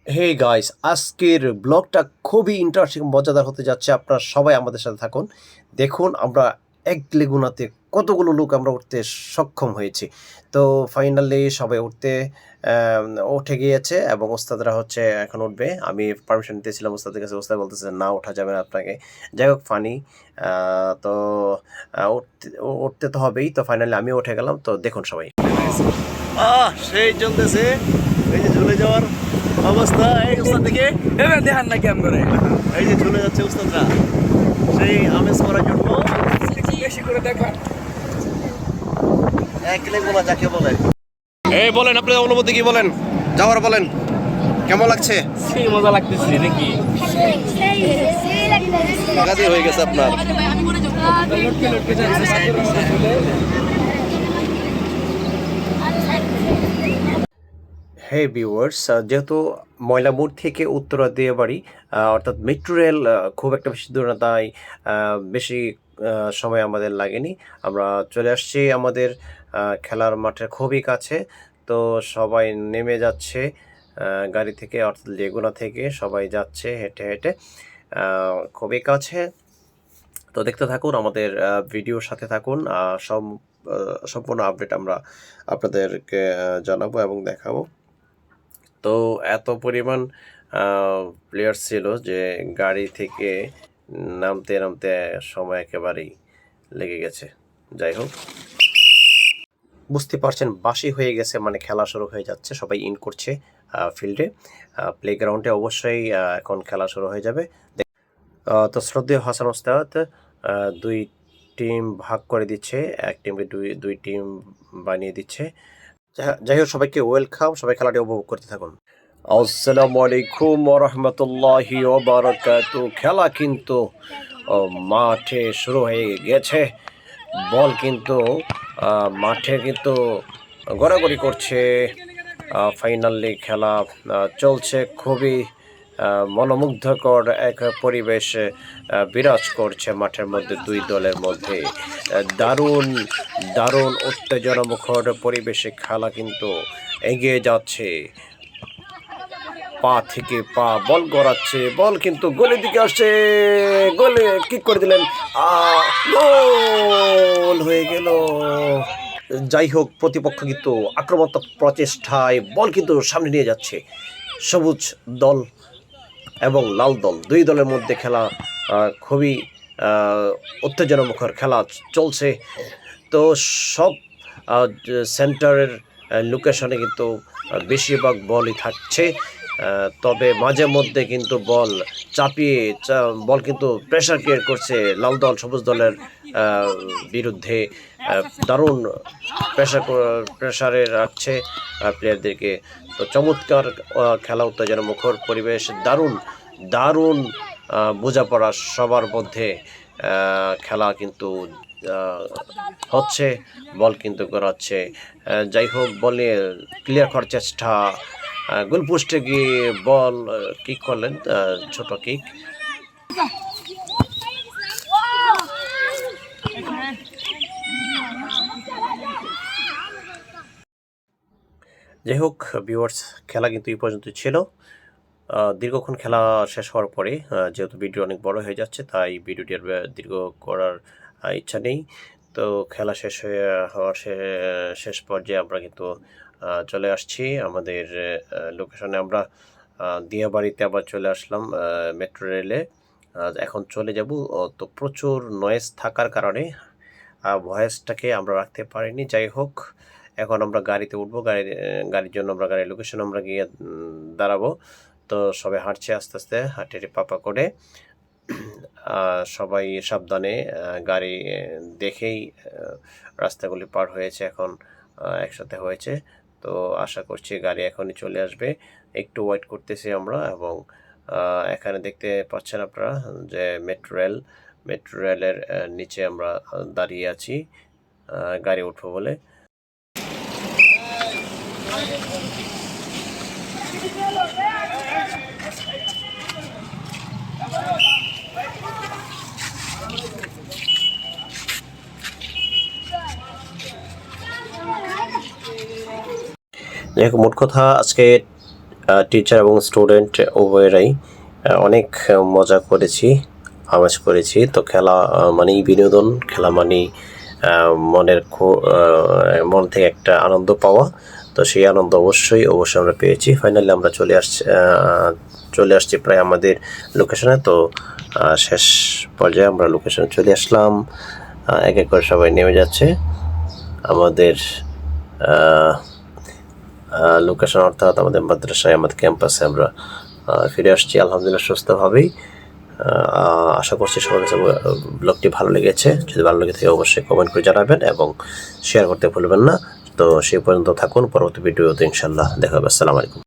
Hey guys, আজকের ব্লগটা খুবই ইন্টারেস্টিং মজাদার হতে যাচ্ছে। আপনারা সবাই আমাদের সাথে থাকুন। দেখুন আমরা এক লেগুনাতে কতগুলো লোক আমরা উঠতে সক্ষম হয়েছি। তো ফাইনালি সবাই আম উঠে গিয়েছে এবং ওস্তাদরা হচ্ছে এখন উঠবে। আমি পারমিশন নিতেছিলাম ওস্তাদের কাছে। ওস্তাদ বলতেছে, "না ওঠা যাবে না আপনাকে।" যাই হোক ফানি। আ তো উঠতে তো হবেই। তো ফাইনালি আমিও উঠে গেলাম। তো দেখুন সবাই। সেই চলতেছে। এই যে ঝুলে যাওয়ার অবস্থা। এই উস্তাদ দেখে এবার দেখান না কেমন করে এই যে ঝুলে যাচ্ছে উস্তাদরা সেই আমেজ করার জন্য বেশি করে দেখান। এক লেগুনা যাকে বলে। এই বলেন আপনার অনুভূতি কি বলেন, যাওয়ার বলেন কেমন লাগছে? সেই মজা লাগতেছে নাকি? গাদি হয়ে গেছে আপনার। লটকে লটকে যাচ্ছে সাথে চলে। হে ভিউয়ার্স, যেহেতু ময়লামোড় থেকে উত্তরা দিয়াবাড়ি অর্থাৎ মেট্রো রেল খুব একটা বেশি দূর না, তাই বেশি সময় আমাদের লাগেনি। আমরা চলে আসছি আমাদের খেলার মাঠের খুবই কাছে। তো সবাই নেমে যাচ্ছে গাড়ি থেকে, অর্থাৎ লেগুনা থেকে সবাই যাচ্ছে হেঁটে হেঁটে খুবই কাছে। তো দেখতে থাকুন, আমাদের ভিডিওর সাথে থাকুন। সম্পূর্ণ আপডেট আমরা আপনাদেরকে জানাবো এবং দেখাবো। তো এত পরিমাণ প্লেয়ার ছিল যে গাড়ি থেকে নামতে নামতে সময় একেবারেই লেগে গেছে। যাই হোক, বুঝতে পারছেন বাসি হয়ে গেছে, মানে খেলা শুরু হয়ে যাচ্ছে, সবাই ইন করছে ফিল্ডে। প্লেগ্রাউন্ডে অবশ্যই এখন খেলা শুরু হয়ে যাবে। তো শ্রদ্ধেয় হাসান ওস্তাদ দুই টিম ভাগ করে দিচ্ছে, এক টিমকে দুই টিম বানিয়ে দিচ্ছে। যাই হোক, সবাইকে ওয়েলকাম, সবাই খেলাটি উপভোগ করতে থাকুন। আসসালামু আলাইকুম ওয়া রাহমাতুল্লাহি ওয়া বারাকাতু। খেলা কিন্তু মাঠে শুরু হয়ে গেছে। বল কিন্তু মাঠে কিন্তু গড়াগড়ি করছে। ফাইনালি খেলা চলছে। খুবই মনোমুগ্ধকর এক পরিবেশ বিরাজ করছে মাঠের মধ্যে, দুই দলের মধ্যে। দারুণ দারুণ উত্তেজনামুখর পরিবেশে খেলা কিন্তু এগিয়ে যাচ্ছে। পা থেকে পা বল গড়াচ্ছে, বল কিন্তু গোলের দিকে আসছে, গোলে কিক করে দিলেন, গোল হয়ে গেল। যাই হোক, প্রতিপক্ষ কিন্তু আক্রমণাত্মক প্রচেষ্টায় বল কিন্তু সামনে নিয়ে যাচ্ছে। সবুজ দল এবং লাল দল, দুই দলের মধ্যে খেলা খুবই উত্তেজনামুখর খেলা চলছে। তো সব সেন্টারের লোকেশনে কিন্তু বেশিরভাগ বলই থাকছে। তবে মাঝে মধ্যে কিন্তু বল চাপিয়ে বল কিন্তু প্রেশার ক্রিয়েট করছে লাল দল সবুজ দলের বিরুদ্ধে। দারুণ প্রেশারে রাখছে প্লেয়ারদেরকে। তো চমৎকার খেলা, উত্তেজনা মুখর পরিবেশ, দারুণ দারুণ বোঝাপড়া সবার মধ্যে। খেলা কিন্তু হচ্ছে, বল কিন্তু গড়াচ্ছে। যাই হোক, বল নিয়ে ক্লিয়ার করার চেষ্টা, গোলপোস্টে গিয়ে বল কিক করলেন, ছোট কিক। যাই হোক ভিউয়ার্স, খেলা কিন্তু এই পর্যন্ত ছিল। দীর্ঘক্ষণ খেলা শেষ হওয়ার পরে যেহেতু ভিডিও অনেক বড় হয়ে যাচ্ছে, তাই ভিডিওটি আর দীর্ঘ করার ইচ্ছা নেই। তো খেলা হওয়ার শেষ পর্যায়ে আমরা কিন্তু চলে আসছি আমাদের লোকেশনে। আমরা দিয়াবাড়িতে আবার চলে আসলাম মেট্রো রেলে। এখন চলে যাব। তো প্রচুর নয়েজ থাকার কারণে ভয়েসটাকে আমরা রাখতে পারিনি। যাই হোক, এখন আমরা গাড়িতে উঠবো। গাড়ির জন্য আমরা গাড়ির লোকেশন আমরা গিয়ে দাঁড়াবো। তো সবাই হাঁটছে আস্তে আস্তে, হাঁটে পাপা করে। সবাই সাবধানে গাড়ি দেখেই রাস্তাগুলি পার হয়েছে, এখন একসাথে হয়েছে। তো আশা করছি গাড়ি এখনই চলে আসবে। একটু ওয়েট করতেছি আমরা। এবং এখানে দেখতে পাচ্ছেন আপনারা যে মেট্রো রেলের নিচে আমরা দাঁড়িয়ে আছি গাড়ি উঠবো বলে। যাই হোক, মোট কথা আজকে টিচার এবং স্টুডেন্ট উভয়েরাই অনেক মজা করেছি, আমেজ করেছি। তো খেলা মানেই বিনোদন, খেলা মানেই মন থেকে একটা আনন্দ পাওয়া। তো সেই আনন্দ অবশ্যই আমরা পেয়েছি। ফাইনালি আমরা চলে আসছি প্রায় আমাদের লোকেশনে। তো শেষ পর্যায়ে আমরা লোকেশনে চলে আসলাম। এক এক করে সবাই নেমে যাচ্ছে আমাদের লোকেশন, অর্থাৎ আমাদের মাদ্রাসায়, আমাদের ক্যাম্পাসে আমরা ফিরে আসছি আলহামদুলিল্লাহ সুস্থভাবেই। আশা করছি সবার কাছে ব্লগটি ভালো লেগেছে। যদি ভালো লেগে থাকে অবশ্যই কমেন্ট করে জানাবেন এবং শেয়ার করতে ভুলবেন না। তো সেই পর্যন্ত থাকুন, পরবর্তী ভিডিওতে ইনশাল্লাহ দেখা হবে। আসসালামু আলাইকুম।